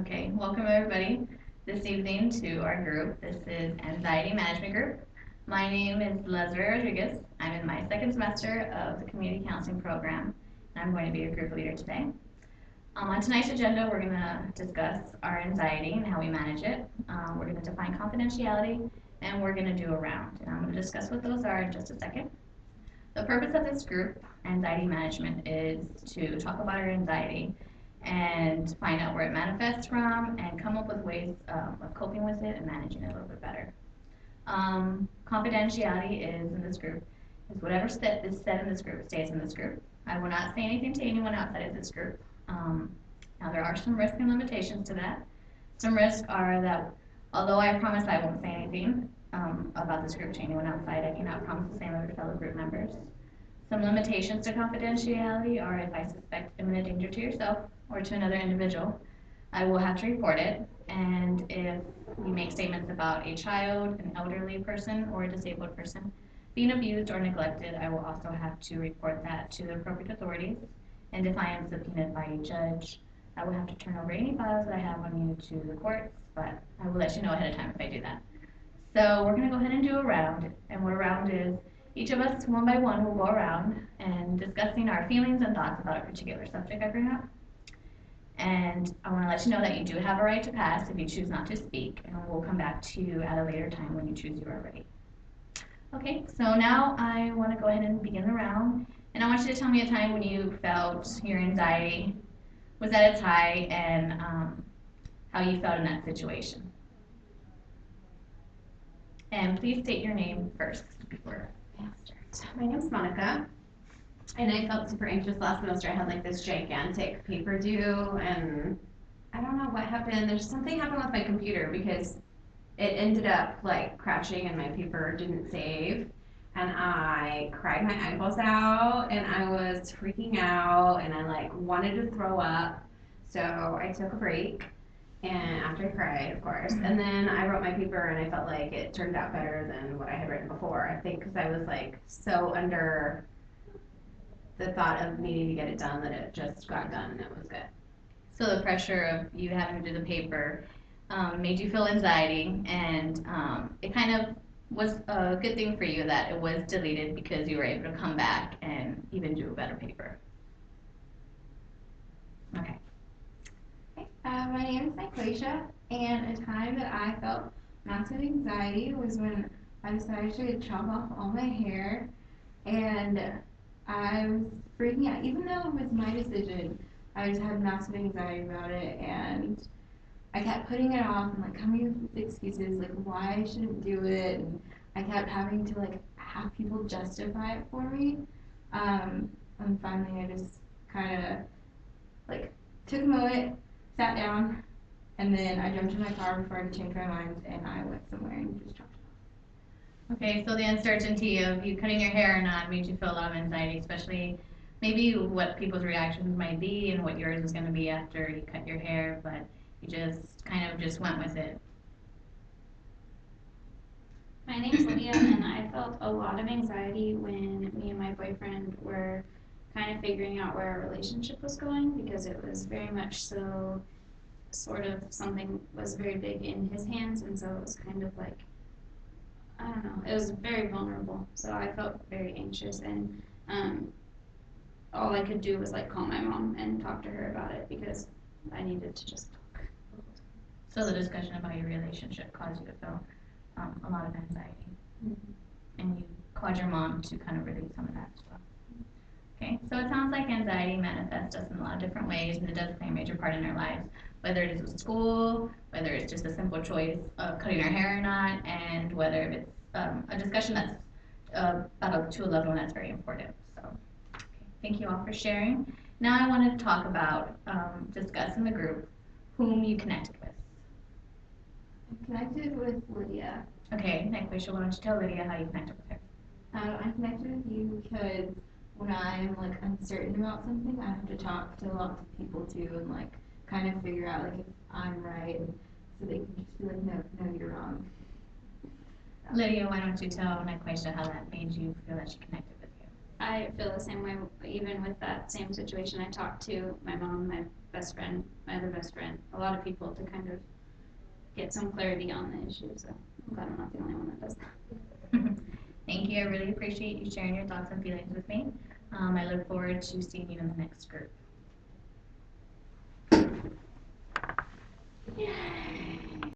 Okay, welcome everybody this evening to our group. This is Anxiety Management Group. My name is LesarayRubric2. I'm in my second semester of the Community Counseling Program, and I'm going to be your group leader today. On tonight's agenda, we're going to discuss our anxiety and how we manage it. We're going to define confidentiality, and we're going to do a round. And I'm going to discuss what those are in just a second. The purpose of this group, anxiety management, is to talk about our anxiety and find out where it manifests from and come up with ways of coping with it and managing it a little bit better. Confidentiality is in this group, is whatever is said in this group stays in this group. I will not say anything to anyone outside of this group. Now there are some risks and limitations to that. Some risks are that although I promise I won't say anything about this group to anyone outside, I cannot promise the same of fellow group members. Some limitations to confidentiality are if I suspect imminent danger to yourself or to another individual, I will have to report it. And if you make statements about a child, an elderly person, or a disabled person being abused or neglected, I will also have to report that to the appropriate authorities. And if I am subpoenaed by a judge, I will have to turn over any files that I have on you to the courts, but I will let you know ahead of time if I do that. So we're going to go ahead and do a round, and what a round is, each of us, one by one, will go around and discussing our feelings and thoughts about a particular subject I bring up. And I want to let you know that you do have a right to pass if you choose not to speak, and we'll come back to you at a later time when you choose you are ready. Okay, so now I want to go ahead and begin the round, and I want you to tell me a time when you felt your anxiety was at its high and how you felt in that situation. And please state your name first before I start. My name's Monica, and I felt super anxious last semester. I had like this gigantic paper due, and I don't know what happened. There's something happened with my computer because it ended up like crashing and my paper didn't save, and I cried my eyeballs out, and I was freaking out, and I like wanted to throw up, so I took a break. And after I cried, of course, and then I wrote my paper, and I felt like it turned out better than what I had written before. I think because I was like so under the thought of needing to get it done that it just got done, and it was good. So the pressure of you having to do the paper made you feel anxiety, and it kind of was a good thing for you that it was deleted because you were able to come back and even do a better paper. Okay. My name is Nyquasia, and a time that I felt massive anxiety was when I decided to chop off all my hair, and I was freaking out. Even though it was my decision, I just had massive anxiety about it, and I kept putting it off and like coming up with excuses like why I shouldn't do it, and I kept having to like have people justify it for me. And finally, I just kind of like took a moment, sat down, and then I jumped in my car before I could change my mind, and I went somewhere and just chopped it off. Okay, so the uncertainty of you cutting your hair or not made you feel a lot of anxiety, especially maybe what people's reactions might be and what yours is going to be after you cut your hair, but you just kind of just went with it. My name's Lydia, and I felt a lot of anxiety when me and my boyfriend were kind of figuring out where our relationship was going, because it was very much so sort of something was very big in his hands, and so it was kind of like, I don't know, it was very vulnerable, so I felt very anxious, and all I could do was like call my mom and talk to her about it because I needed to just talk. So the discussion about your relationship caused you to feel a lot of anxiety, and you called your mom to kind of relieve some of that as well. Okay, so it sounds like anxiety manifests us in a lot of different ways, and it does play a major part in our lives, whether it is with school, whether it's just a simple choice of cutting our hair or not, and whether it's a discussion that's to a loved one that's very important. So, okay, thank you all for sharing. Now I want to talk about discuss in the group whom you connected with. I connected with Lydia. Okay, Nyquasia, why don't you tell Lydia how you connected with her? I connected with you because when I'm like uncertain about something, I have to talk to lots of people too, and like kind of figure out like if I'm right, and so they can just be like, no, you're wrong. Lydia, why don't you tell Nyquasia how that made you feel that she connected with you? I feel the same way, even with that same situation. I talked to my mom, my best friend, my other best friend, a lot of people to kind of get some clarity on the issue. So I'm glad I'm not the only one that does that. Thank you. I really appreciate you sharing your thoughts and feelings with me. I look forward to seeing you in the next group.